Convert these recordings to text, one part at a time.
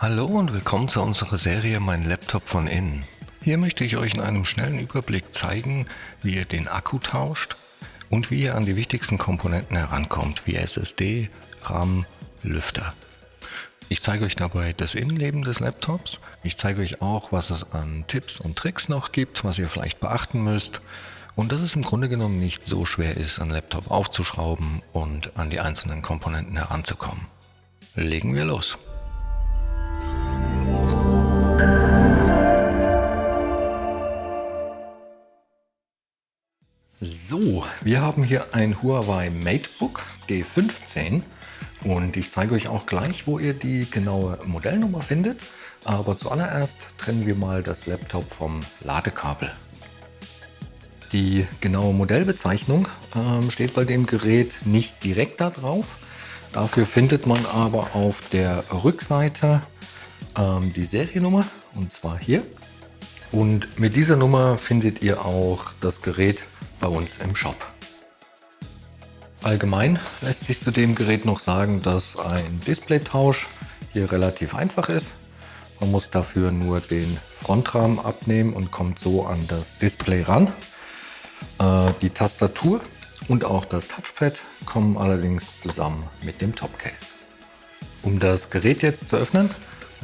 Hallo und willkommen zu unserer Serie Mein Laptop von innen. Hier möchte ich euch in einem schnellen Überblick zeigen, wie ihr den Akku tauscht und wie ihr an die wichtigsten Komponenten herankommt, wie SSD, RAM, Lüfter. Ich zeige euch dabei das Innenleben des Laptops. Ich zeige euch auch, was es an Tipps und Tricks noch gibt, was ihr vielleicht beachten müsst und dass es im Grunde genommen nicht so schwer ist, einen Laptop aufzuschrauben und an die einzelnen Komponenten heranzukommen. Legen wir los! So, wir haben hier ein Huawei MateBook G15 und ich zeige euch auch gleich, wo ihr die genaue Modellnummer findet. Aber zuallererst trennen wir mal das Laptop vom Ladekabel. Die genaue Modellbezeichnung steht bei dem Gerät nicht direkt da drauf. Dafür findet man aber auf der Rückseite die Seriennummer, und zwar hier. Und mit dieser Nummer findet ihr auch das Gerät bei uns im Shop. Allgemein lässt sich zu dem Gerät noch sagen, dass ein Displaytausch hier relativ einfach ist. Man muss dafür nur den Frontrahmen abnehmen und kommt so an das Display ran. Die Tastatur und auch das Touchpad kommen allerdings zusammen mit dem Topcase. Um das Gerät jetzt zu öffnen,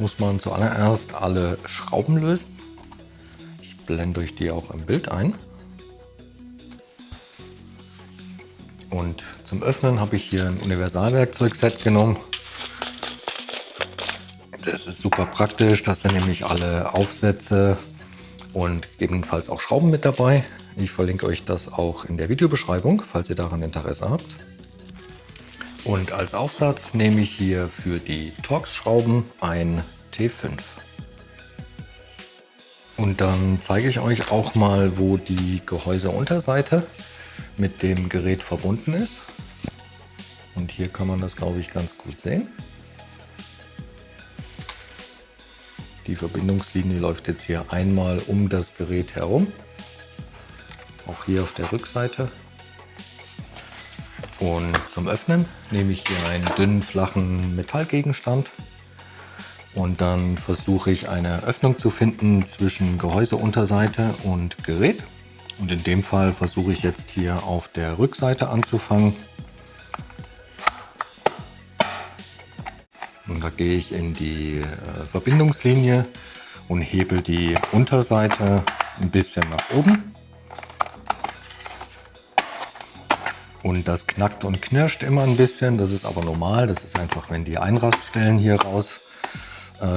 muss man zuallererst alle Schrauben lösen. Ich blende euch die auch im Bild ein. Und zum Öffnen habe ich hier ein Universalwerkzeugset genommen. Das ist super praktisch, da sind nämlich alle Aufsätze und gegebenenfalls auch Schrauben mit dabei. Ich verlinke euch das auch in der Videobeschreibung, falls ihr daran Interesse habt. Und als Aufsatz nehme ich hier für die Torx-Schrauben ein T5. Und dann zeige ich euch auch mal, wo die Gehäuseunterseite mit dem Gerät verbunden ist. Und hier kann man das, glaube ich, ganz gut sehen. Die Verbindungslinie läuft jetzt hier einmal um das Gerät herum. Auch hier auf der Rückseite. Und zum Öffnen nehme ich hier einen dünnen, flachen Metallgegenstand. Und dann versuche ich eine Öffnung zu finden zwischen Gehäuseunterseite und Gerät. Und in dem Fall versuche ich jetzt hier auf der Rückseite anzufangen. Und da gehe ich in die Verbindungslinie und hebel die Unterseite ein bisschen nach oben. Und das knackt und knirscht immer ein bisschen, das ist aber normal. Das ist einfach, wenn die Einraststellen hier raus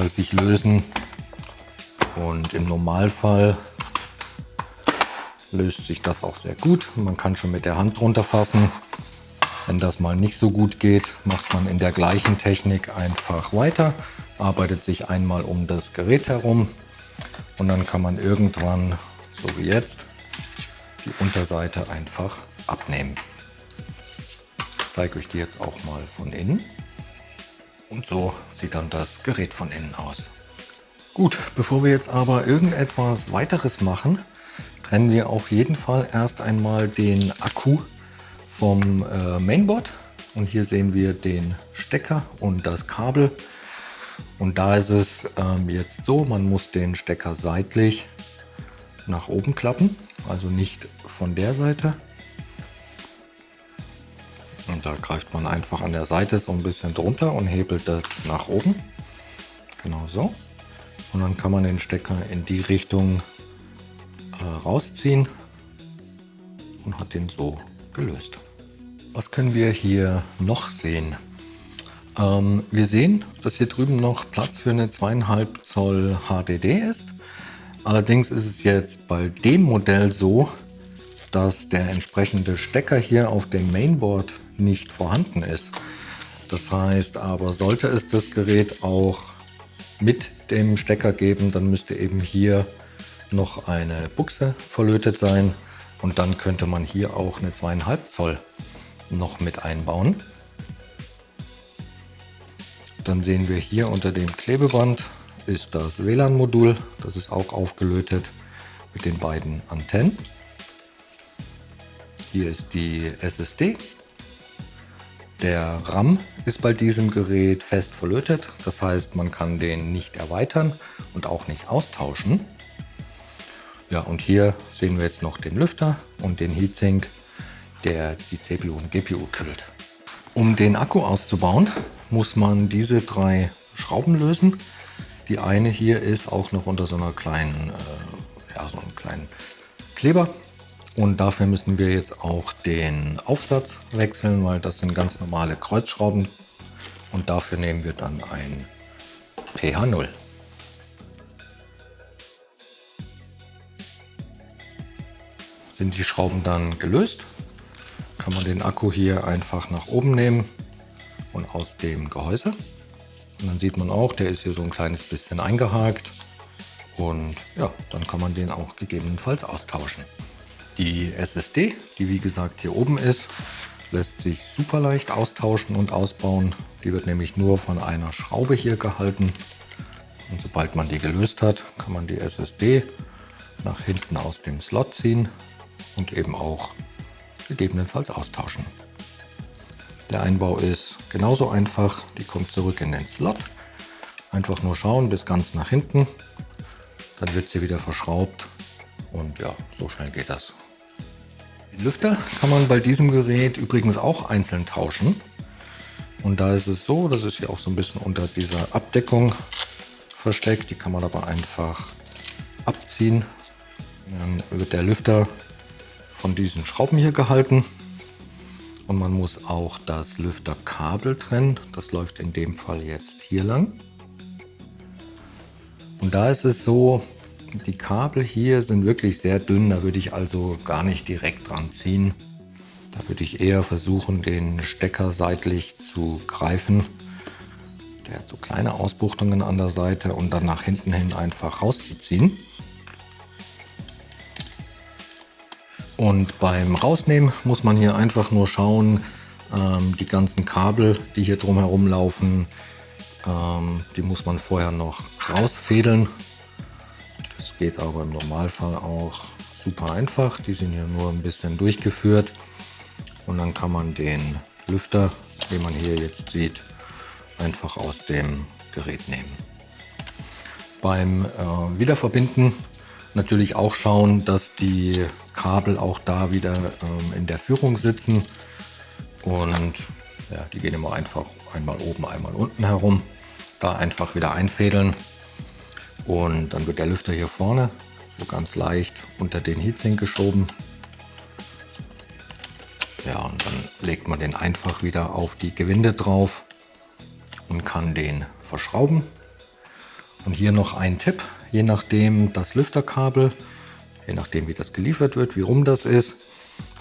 sich lösen. Und im Normalfall löst sich das auch sehr gut. Man kann schon mit der Hand drunter fassen. Wenn das mal nicht so gut geht, macht man in der gleichen Technik einfach weiter, arbeitet sich einmal um das Gerät herum und dann kann man irgendwann, so wie jetzt, die Unterseite einfach abnehmen. Ich zeige euch die jetzt auch mal von innen. Und so sieht dann das Gerät von innen aus. Gut, bevor wir jetzt aber irgendetwas weiteres machen, trennen wir auf jeden Fall erst einmal den Akku vom Mainboard. Und hier sehen wir den Stecker und das Kabel. Und da ist es jetzt so, man muss den Stecker seitlich nach oben klappen, also nicht von der Seite. Und da greift man einfach an der Seite so ein bisschen drunter und hebelt das nach oben. Genau so. Und dann kann man den Stecker in die Richtung rausziehen und hat den so gelöst. Was können wir hier noch sehen? Wir sehen, dass hier drüben noch Platz für eine 2,5 Zoll HDD ist. Allerdings ist es jetzt bei dem Modell so, dass der entsprechende Stecker hier auf dem Mainboard nicht vorhanden ist. Das heißt aber, sollte es das Gerät auch mit dem Stecker geben, dann müsste eben hier noch eine Buchse verlötet sein und dann könnte man hier auch eine 2,5 Zoll noch mit einbauen. Dann sehen wir hier unter dem Klebeband ist das WLAN-Modul, das ist auch aufgelötet mit den beiden Antennen. Hier ist die SSD. Der RAM ist bei diesem Gerät fest verlötet, das heißt, man kann den nicht erweitern und auch nicht austauschen. Ja, und hier sehen wir jetzt noch den Lüfter und den Heatsink, der die CPU und GPU kühlt. Um den Akku auszubauen, muss man diese 3 Schrauben lösen. Die eine hier ist auch noch unter so einer kleinen, so einem kleinen Kleber. Und dafür müssen wir jetzt auch den Aufsatz wechseln, weil das sind ganz normale Kreuzschrauben. Und dafür nehmen wir dann ein PH0. Sind die Schrauben dann gelöst, kann man den Akku hier einfach nach oben nehmen und aus dem Gehäuse. Und dann sieht man auch, der ist hier so ein kleines bisschen eingehakt. Und ja, dann kann man den auch gegebenenfalls austauschen. Die SSD, die wie gesagt hier oben ist, lässt sich super leicht austauschen und ausbauen. Die wird nämlich nur von einer Schraube hier gehalten. Und sobald man die gelöst hat, kann man die SSD nach hinten aus dem Slot ziehen und eben auch gegebenenfalls austauschen. Der Einbau ist genauso einfach. Die kommt zurück in den Slot. Einfach nur schauen bis ganz nach hinten. Dann wird sie wieder verschraubt. Und ja, so schnell geht das. Den Lüfter kann man bei diesem Gerät übrigens auch einzeln tauschen. Und da ist es so, das ist hier auch so ein bisschen unter dieser Abdeckung versteckt. Die kann man aber einfach abziehen. Dann wird der Lüfter von diesen Schrauben hier gehalten. Und man muss auch das Lüfterkabel trennen. Das läuft in dem Fall jetzt hier lang. Und da ist es so, die Kabel hier sind wirklich sehr dünn, da würde ich also gar nicht direkt dran ziehen. Da würde ich eher versuchen, den Stecker seitlich zu greifen. Der hat so kleine Ausbuchtungen an der Seite und dann nach hinten hin einfach rauszuziehen. Und beim Rausnehmen muss man hier einfach nur schauen, die ganzen Kabel, die hier drumherum laufen, die muss man vorher noch rausfädeln. Das geht aber im Normalfall auch super einfach. Die sind hier nur ein bisschen durchgeführt. Und dann kann man den Lüfter, den man hier jetzt sieht, einfach aus dem Gerät nehmen. Beim Wiederverbinden natürlich auch schauen, dass die Kabel auch da wieder in der Führung sitzen. Und ja, die gehen immer einfach einmal oben, einmal unten herum. Da einfach wieder einfädeln. Und dann wird der Lüfter hier vorne so ganz leicht unter den Heatsink geschoben. Ja, und dann legt man den einfach wieder auf die Gewinde drauf und kann den verschrauben. Und hier noch ein Tipp, je nachdem das Lüfterkabel, je nachdem wie das geliefert wird, wie rum das ist,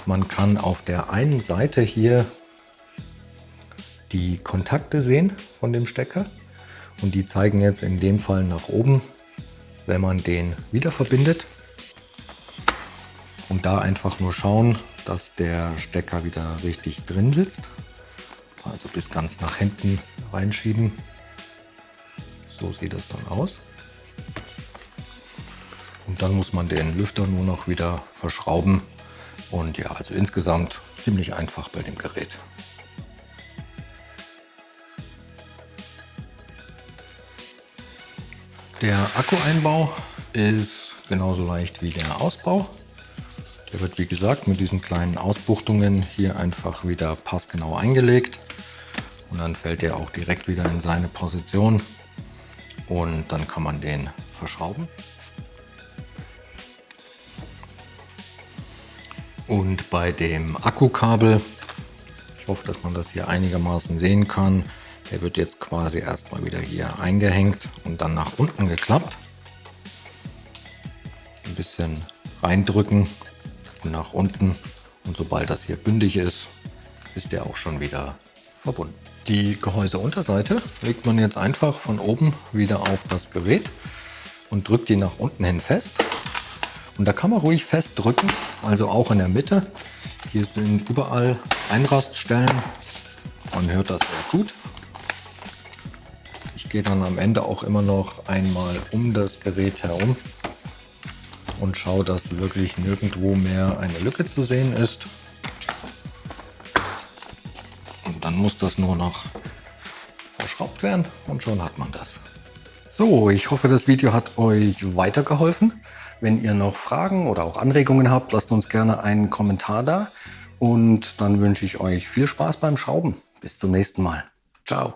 man kann auf der einen Seite hier die Kontakte sehen von dem Stecker. Und die zeigen jetzt in dem Fall nach oben, wenn man den wieder verbindet. Und da einfach nur schauen, dass der Stecker wieder richtig drin sitzt. Also bis ganz nach hinten reinschieben. So sieht das dann aus. Und dann muss man den Lüfter nur noch wieder verschrauben. Und ja, also insgesamt ziemlich einfach bei dem Gerät. Der Akkueinbau ist genauso leicht wie der Ausbau. Der wird wie gesagt mit diesen kleinen Ausbuchtungen hier einfach wieder passgenau eingelegt. Und dann fällt der auch direkt wieder in seine Position. Und dann kann man den verschrauben. Und bei dem Akkukabel, ich hoffe, dass man das hier einigermaßen sehen kann, der wird jetzt quasi erstmal wieder hier eingehängt und dann nach unten geklappt. Ein bisschen reindrücken und nach unten. Und sobald das hier bündig ist, ist der auch schon wieder verbunden. Die Gehäuseunterseite legt man jetzt einfach von oben wieder auf das Gerät und drückt die nach unten hin fest. Und da kann man ruhig fest drücken, also auch in der Mitte. Hier sind überall Einraststellen. Man hört das sehr gut. Ich gehe dann am Ende auch immer noch einmal um das Gerät herum und schaue, dass wirklich nirgendwo mehr eine Lücke zu sehen ist. Und dann Dann muss das nur noch verschraubt werden und schon hat man das. So, ich hoffe, das Video hat euch weitergeholfen. Wenn ihr noch Fragen oder auch Anregungen habt, lasst uns gerne einen Kommentar da. Und dann wünsche ich euch viel Spaß beim Schrauben. Bis zum nächsten Mal. Ciao.